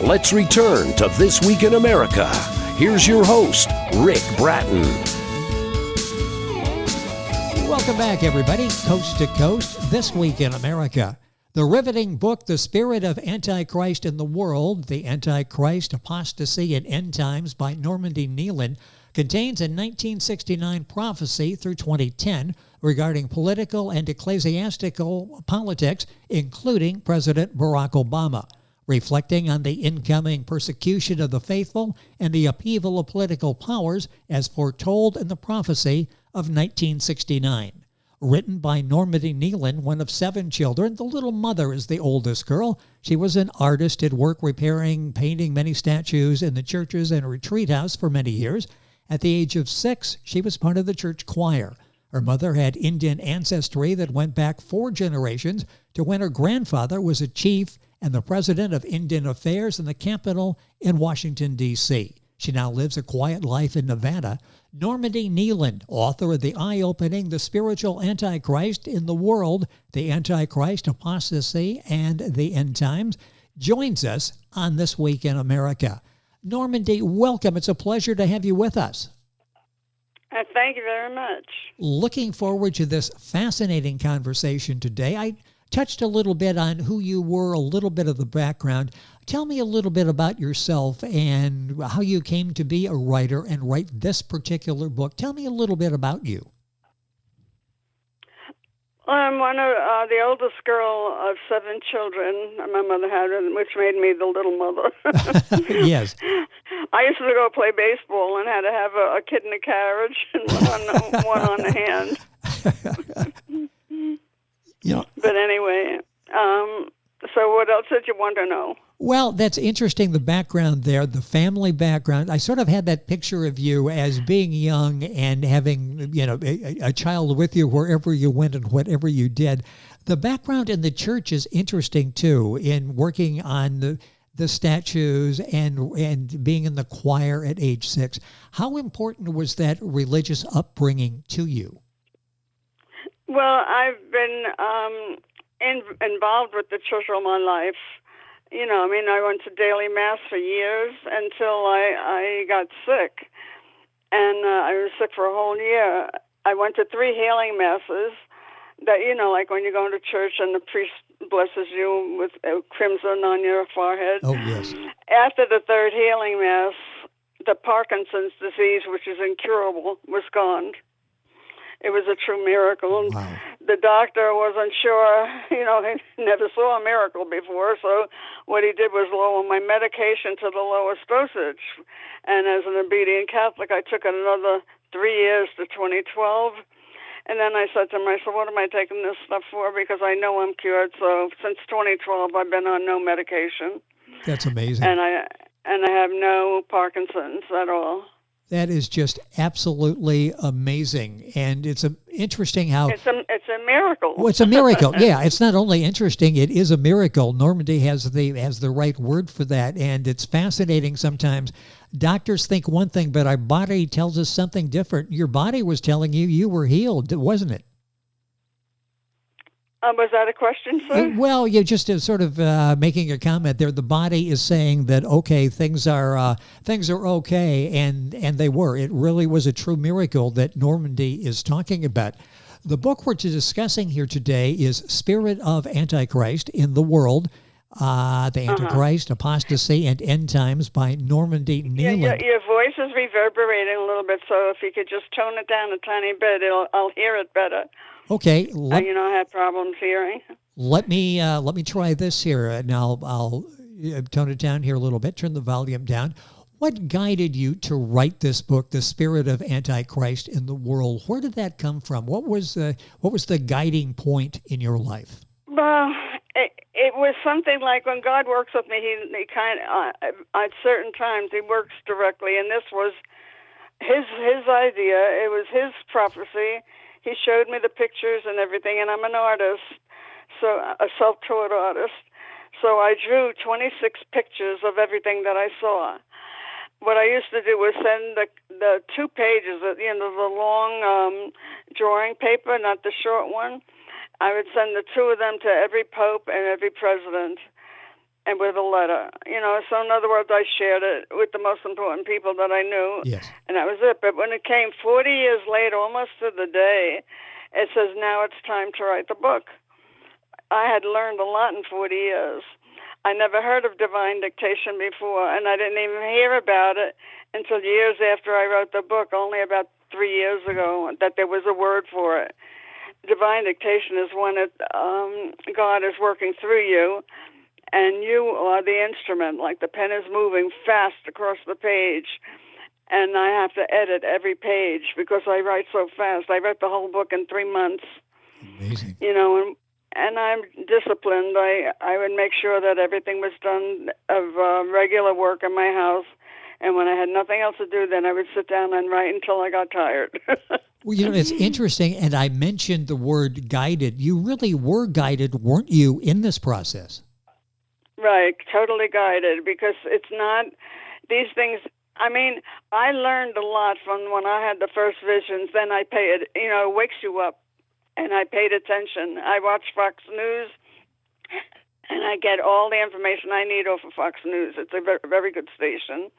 Let's return to This Week in America. Here's your host, Rick Bratton. Welcome back, everybody. Coast to Coast, This Week in America. The riveting book, The Spirit of Antichrist in the World, The Antichrist, Apostasy, and End Times by Normandie Kneeland, contains a 1969 prophecy through 2010 regarding political and ecclesiastical politics, including President Barack Obama, reflecting on the incoming persecution of the faithful and the upheaval of political powers as foretold in the prophecy of 1969. Written by Normandie Kneeland, one of 7 children, the little mother is the oldest girl. She was an artist, did work repairing, painting many statues in the churches and retreat house for many years. At the age of 6, she was part of the church choir. Her mother had Indian ancestry that went back 4 generations to when her grandfather was a chief and the president of Indian Affairs in the capital in Washington, D.C. She now lives a quiet life in Nevada. Normandie Kneeland, author of the eye-opening The Spiritual Antichrist in the World, The Antichrist, Apostasy, and the End Times, joins us on This Week in America. Normandie, welcome. It's a pleasure to have you with us. Thank you very much. Looking forward to this fascinating conversation today. I touched a little bit on who you were, a little bit of the background. Tell me a little bit about yourself and how you came to be a writer and write this particular book. Tell me a little bit about you. I'm one of the oldest girl of 7 children my mother had, which made me the little mother. Yes. I used to go play baseball and had to have a kid in a carriage and one on the hand. Yeah. But anyway, so what else did you want to know? Well, that's interesting, the background there, the family background. I sort of had that picture of you as being young and having, a child with you wherever you went and whatever you did. The background in the church is interesting, too, in working on the statues and being in the choir at age 6. How important was that religious upbringing to you? Well, I've been involved with the church all my life. I went to daily mass for years until I got sick. And I was sick for a whole year. I went to 3 healing masses that, like when you go to church and the priest blesses you with crimson on your forehead. Oh, yes. After the 3rd healing mass, the Parkinson's disease, which is incurable, was gone. It was a true miracle. Wow. The doctor wasn't sure, he never saw a miracle before, so what he did was lower my medication to the lowest dosage. And as an obedient Catholic, I took it another 3 years to 2012. And then I said to myself, what am I taking this stuff for? Because I know I'm cured. So since 2012, I've been on no medication. That's amazing. And I have no Parkinson's at all. That is just absolutely amazing, and it's interesting how it's a miracle. Well, it's a miracle. Yeah, it's not only interesting; it is a miracle. Normandie has the right word for that, and it's fascinating. Sometimes doctors think one thing, but our body tells us something different. Your body was telling you were healed, wasn't it? Was that a question, sir? Well, you're just sort of making a comment there. The body is saying that, okay, things are okay, and they were. It really was a true miracle that Normandie is talking about. The book we're discussing here today is Spirit of Antichrist in the World, The Antichrist, Apostasy, and End Times by Normandie Kneeland. Yeah, your voice is reverberating a little bit, so if you could just tone it down a tiny bit, I'll hear it better. Okay. I have problems hearing. Let me try this here, and I'll tone it down here a little bit, turn the volume down. What guided you to write this book, The Spirit of Antichrist in the World? Where did that come from? What was the guiding point in your life? Well, it was something like when God works with me, he kind of at certain times he works directly, and this was his idea. It was his prophecy. He showed me the pictures and everything, and I'm an artist, so a self-taught artist. So I drew 26 pictures of everything that I saw. What I used to do was send the 2 pages, the long drawing paper, not the short one. I would send the 2 of them to every pope and every president. and with a letter. So in other words, I shared it with the most important people that I knew, Yes. and that was it. But when it came 40 years later, almost to the day, it says, now it's time to write the book. I had learned a lot in 40 years. I never heard of divine dictation before, and I didn't even hear about it until years after I wrote the book, only about 3 years ago, that there was a word for it. Divine dictation is when God is working through you, and you are the instrument, like the pen is moving fast across the page, and I have to edit every page because I write so fast. I wrote the whole book in 3 months. Amazing. And I'm disciplined. I would make sure that everything was done of regular work in my house. And when I had nothing else to do, then I would sit down and write until I got tired. Well, it's interesting, and I mentioned the word guided. You really were guided, weren't you, in this process? Right, totally guided, because it's not these things. I learned a lot from when I had the first visions. Then I paid, it wakes you up. And I paid attention. I watch Fox News, and I get all the information I need off of Fox News. It's a very, very good station.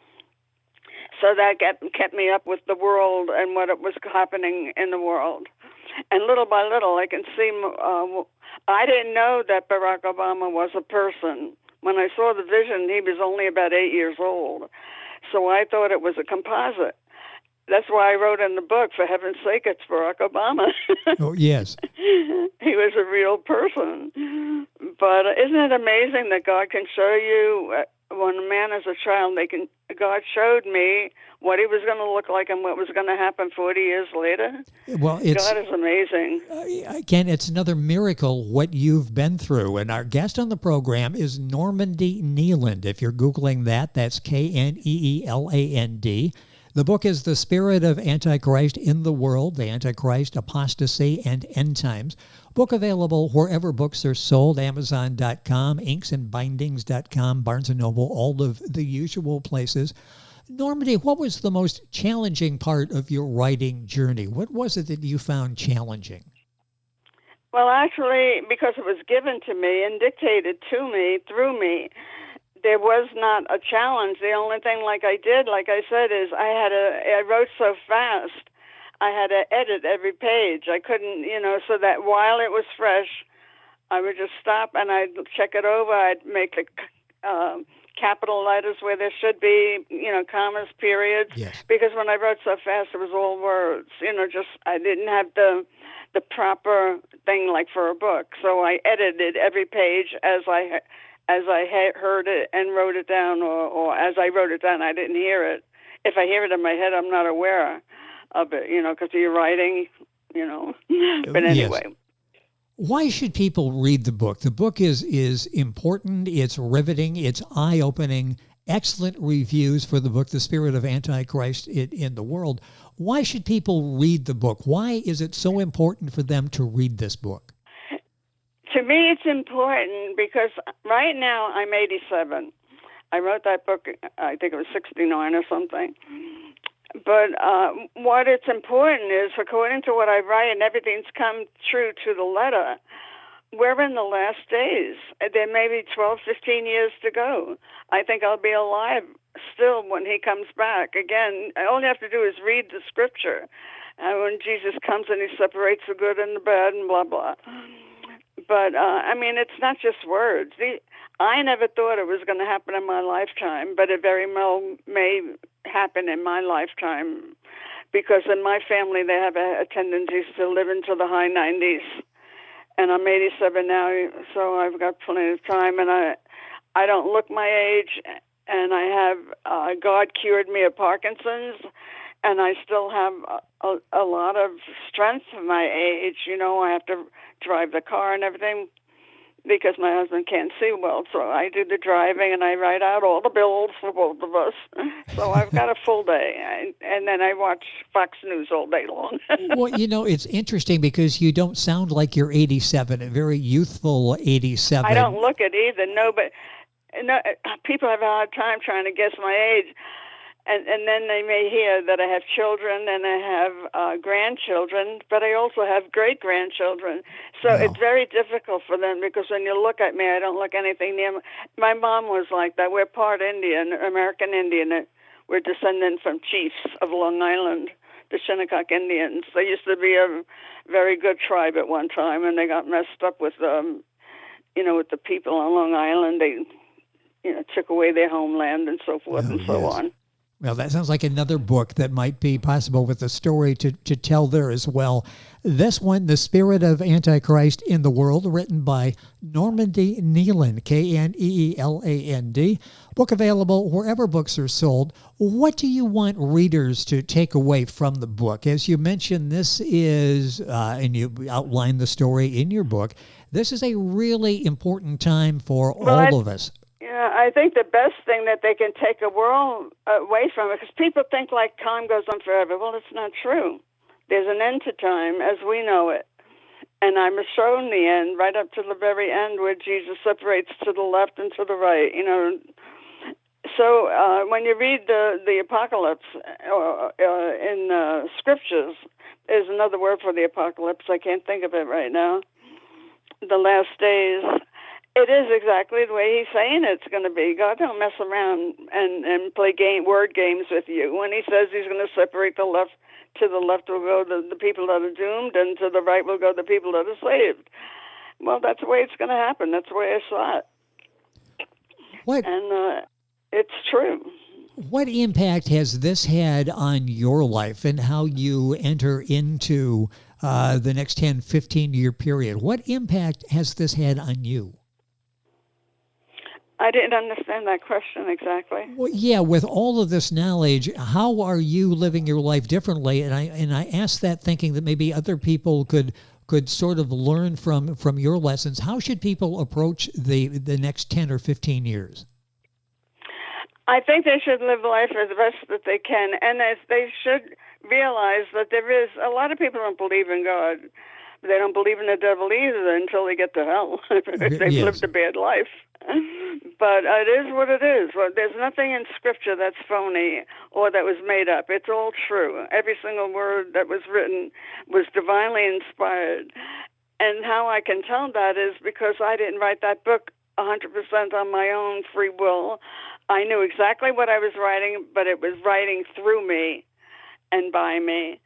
So that kept me up with the world and what was happening in the world. And little by little, I can see. I didn't know that Barack Obama was a person. When I saw the vision, he was only about 8 years old. So I thought it was a composite. That's why I wrote in the book, for heaven's sake, it's Barack Obama. Oh, yes. He was a real person. But isn't it amazing that God can show you, when a man is a child, God showed me what he was going to look like and what was going to happen 40 years later? Well, God is amazing. Again, it's another miracle what you've been through. And our guest on the program is Normandie Kneeland. If you're Googling that, that's Kneeland. The book is The Spirit of Antichrist in the World, the Antichrist, Apostasy, and End Times. Book available wherever books are sold, Amazon.com, inksandbindings.com, Barnes & Noble, all of the usual places. Normandie, what was the most challenging part of your writing journey? What was it that you found challenging? Well, actually, because it was given to me and dictated to me, through me, there was not a challenge. The only thing, like I said, is I wrote so fast, I had to edit every page. I couldn't, so that while it was fresh, I would just stop and I'd check it over. I'd make the capital letters where there should be, commas, periods. Yes. Because when I wrote so fast, it was all words. I didn't have the proper thing like for a book. So I edited every page as I heard it and wrote it down, or as I wrote it down, I didn't hear it. If I hear it in my head, I'm not aware of it, because you're writing, But anyway. Yes. Why should people read the book? The book is important, it's riveting, it's eye-opening, excellent reviews for the book, The Spirit of Antichrist in the World. Why should people read the book? Why is it so important for them to read this book? To me, it's important because right now I'm 87. I wrote that book, I think it was 69 or something. But what it's important is, according to what I write, and everything's come true to the letter, we're in the last days. There may be 12, 15 years to go. I think I'll be alive still when he comes back. Again, all you have to do is read the scripture. When Jesus comes and he separates the good and the bad and blah, blah. But, it's not just words. I never thought it was going to happen in my lifetime, but it very well may happen in my lifetime, because in my family they have a tendency to live into the high 90s, and I'm 87 now, so I've got plenty of time, and I don't look my age, and I have God cured me of Parkinson's, and I still have a lot of strength for my age. I have to drive the car and everything, because my husband can't see well, so I do the driving and I write out all the bills for both of us. So I've got a full day, and then I watch Fox News all day long. Well, it's interesting because you don't sound like you're 87, a very youthful 87. I don't look it either, no, but people have a hard time trying to guess my age. And then they may hear that I have children and I have grandchildren, but I also have great-grandchildren. So Wow. it's very difficult for them, because when you look at me, I don't look anything near my mom was like that. We're part Indian, American Indian. We're descendant from chiefs of Long Island, the Shinnecock Indians. They used to be a very good tribe at one time, and they got messed up with with the people on Long Island. They took away their homeland and so forth and so yes. on. Well, that sounds like another book that might be possible with a story to tell there as well. This one, The Spirit of Antichrist in the World, written by Normandie Kneeland, Kneeland. Book available wherever books are sold. What do you want readers to take away from the book? As you mentioned, this is, and you outline the story in your book, this is a really important time for all of us. Yeah, I think the best thing that they can take away from it, because people think like time goes on forever. Well, it's not true. There's an end to time as we know it. And I'm shown the end right up to the very end, where Jesus separates to the left and to the right. So when you read the apocalypse in scriptures, there's another word for the apocalypse. I can't think of it right now. The last days. It is exactly the way he's saying it's going to be. God don't mess around and play word games with you. When he says he's going to separate the left, to the left will go the people that are doomed, and to the right will go the people that are saved. Well, that's the way it's going to happen. That's the way I saw it. What? And it's true. What impact has this had on your life and how you enter into the next 10, 15-year period? What impact has this had on you? I didn't understand that question exactly. Well, yeah, with all of this knowledge, how are you living your life differently? And I asked that thinking that maybe other people could sort of learn from your lessons. How should people approach the next 10 or 15 years? I think they should live life as best that they can, and they should realize that there is a lot of people don't believe in God. They don't believe in the devil either until they get to hell if they've lived a bad life. But it is what it is. Well, there's nothing in Scripture that's phony or that was made up. It's all true. Every single word that was written was divinely inspired. And how I can tell that is because I didn't write that book 100% on my own free will. I knew exactly what I was writing, but it was writing through me and by me.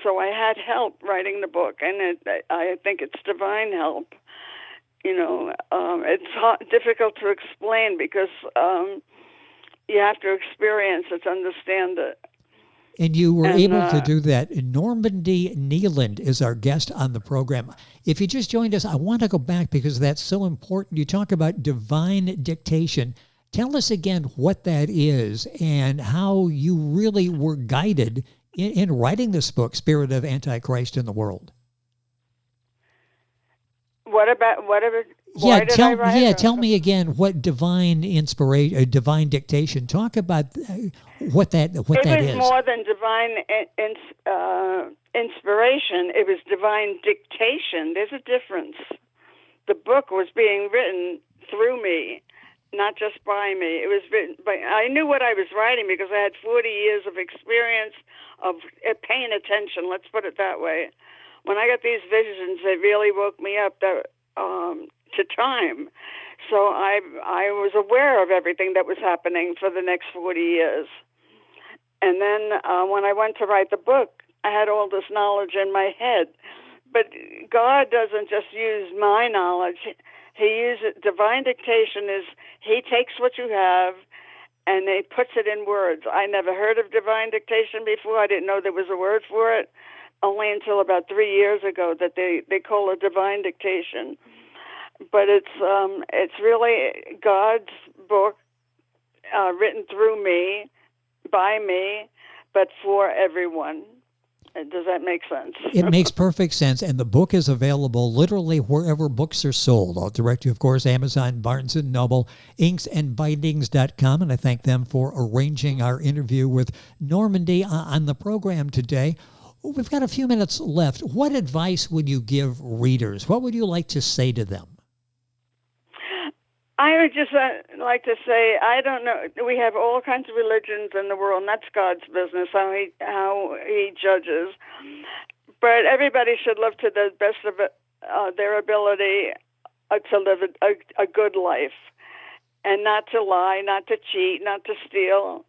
So I had help writing the book, and I think it's divine help. It's difficult to explain because you have to experience it to understand it. And you were able to do that. Normandie Kneeland is our guest on the program. If you just joined us, I want to go back because that's so important. You talk about divine dictation. Tell us again what that is and how you really were guided in writing this book, Spirit of Antichrist in the World. Tell me again what divine inspiration, divine dictation. Talk about what that is. It was more than divine inspiration. It was divine dictation. There's a difference. The book was being written through me, not just by me. It was written by. I knew what I was writing because I had 40 years of experience of paying attention. Let's put it that way. When I got these visions, they really woke me up to time. So I was aware of everything that was happening for the next 40 years. And then when I went to write the book, I had all this knowledge in my head. But God doesn't just use my knowledge. He uses divine dictation is he takes what you have and he puts it in words. I never heard of divine dictation before. I didn't know there was a word for it. Only until about 3 years ago that they call it divine dictation. But it's really God's book written through me, by me, but for everyone. Does that make sense? It makes perfect sense, and the book is available literally wherever books are sold. I'll direct you, of course, Amazon, Barnes & Noble, inksandbindings.com, and I thank them for arranging our interview with Normandie on the program today. We've got a few minutes left. What advice would you give readers? What would you like to say to them? I would just like to say, I don't know. We have all kinds of religions in the world, and that's God's business, how he judges. But everybody should live to the best of their ability to live a good life, and not to lie, not to cheat, not to steal,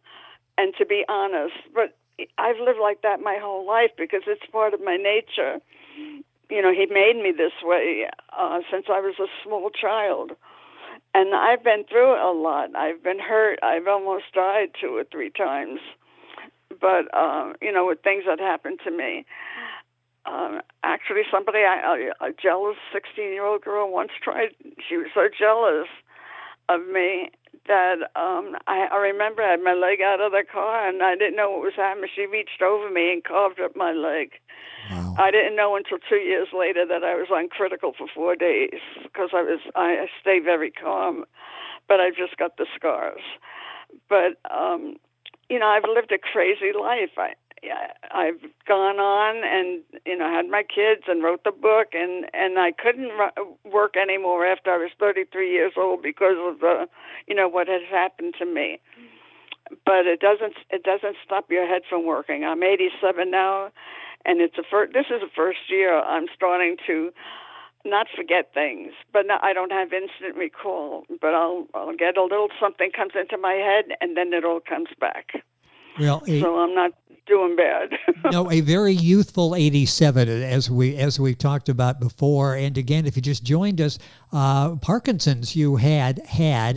and to be honest. But I've lived like that my whole life because it's part of my nature. You know, he made me this way since I was a small child. And I've been through a lot. I've been hurt. I've almost died 2 or 3 times. But, you know, with things that happened to me. Actually, somebody, a jealous 16-year-old girl once tried, she was so jealous of me that I remember I had my leg out of the car and I didn't know what was happening. She reached over me and carved up my leg. Wow. I didn't know until 2 years later that I was uncritical for 4 days because I stay very calm, but I just got the scars. But, you know, I've lived a crazy life. I've gone on and, you know, had my kids and wrote the book, and I couldn't work anymore after I was 33 years old because of you know, what had happened to me. But it doesn't stop your head from working. I'm 87 now, and this is the first year I'm starting to not forget things, but I don't have instant recall. But I'll get a little something comes into my head, and then it all comes back. Well, so I'm not doing bad. No, a very youthful 87, as we talked about before. And again, if you just joined us, Parkinson's you had HAD,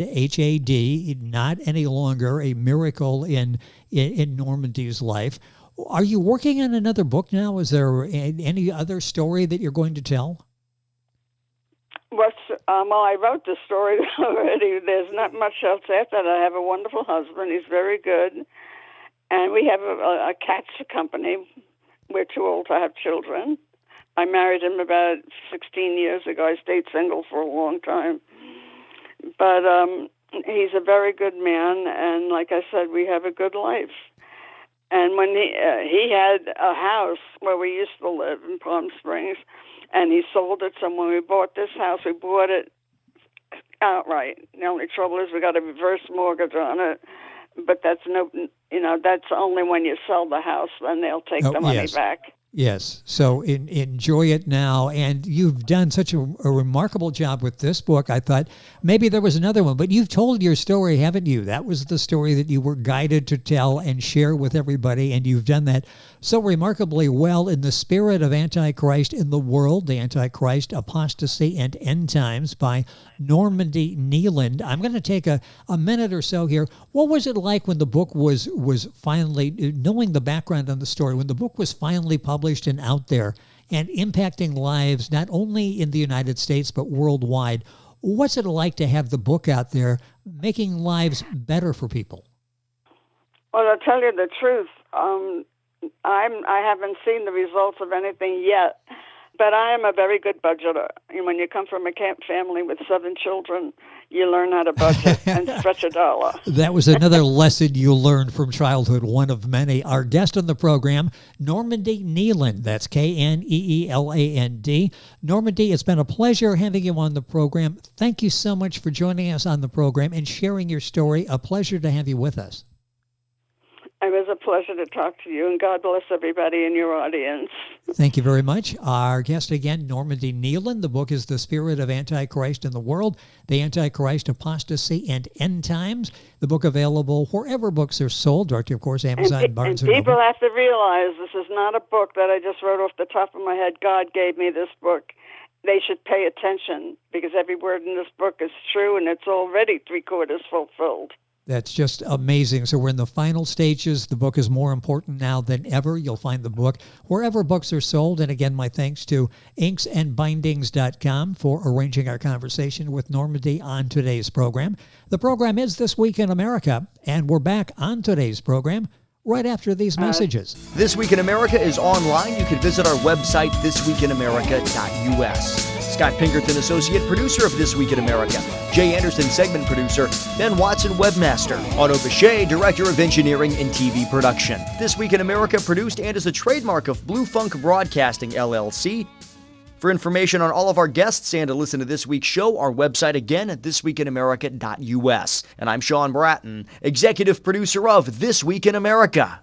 not any longer, a miracle in Normandie's life. Are you working on another book now? Is there any other story that you're going to tell? Well, I wrote the story already. There's not much else after that. I have a wonderful husband. He's very good. And we have a cat's company. We're too old to have children. I married him about 16 years ago. I stayed single for a long time. But he's a very good man, and like I said, we have a good life. And when he had a house where we used to live in Palm Springs, and he sold it. So when we bought this house, we bought it outright. The only trouble is we got a reverse mortgage on it. But that's that's only when you sell the house, then they'll take the money back. Yes. So enjoy it now. And you've done such a remarkable job with this book. I thought maybe there was another one, but you've told your story, haven't you? That was the story that you were guided to tell and share with everybody. And you've done that so remarkably well in The Spirit of Antichrist in the World, the Antichrist, Apostasy, and End Times by Normandie Kneeland. I'm going to take a minute or so here. What was it like when the book was finally, knowing the background on the story, when the book was finally published and out there and impacting lives not only in the United States but worldwide? What's it like to have the book out there making lives better for people? Well, I'll tell you the truth. I haven't seen the results of anything yet, but I am a very good budgeter. And when you come from a camp family with 7 children, you learn how to budget and stretch a dollar. That was another lesson you learned from childhood, one of many. Our guest on the program, Normandie Kneeland. That's Kneeland. Normandie, it's been a pleasure having you on the program. Thank you so much for joining us on the program and sharing your story. A pleasure to have you with us. It was a pleasure to talk to you, and God bless everybody in your audience. Thank you very much. Our guest again, Normandie Kneeland. The book is The Spirit of Antichrist in the World, the Antichrist, Apostasy, and End Times. The book available wherever books are sold, directly, of course, Amazon, Barnes & Noble. And people have to realize this is not a book that I just wrote off the top of my head. God gave me this book. They should pay attention because every word in this book is true, and it's already 3/4 fulfilled. That's just amazing. So we're in the final stages. The book is more important now than ever. You'll find the book wherever books are sold. And again, my thanks to inksandbindings.com for arranging our conversation with Normandie on today's program. The program is This Week in America, and we're back on today's program right after these messages. This Week in America is online. You can visit our website, thisweekinamerica.us. Scott Pinkerton, associate producer of This Week in America. Jay Anderson, segment producer. Ben Watson, webmaster. Otto Bechet, director of engineering and TV production. This Week in America produced and is a trademark of Blue Funk Broadcasting, LLC. For information on all of our guests and to listen to this week's show, our website again at thisweekinamerica.us. And I'm Sean Bratton, executive producer of This Week in America.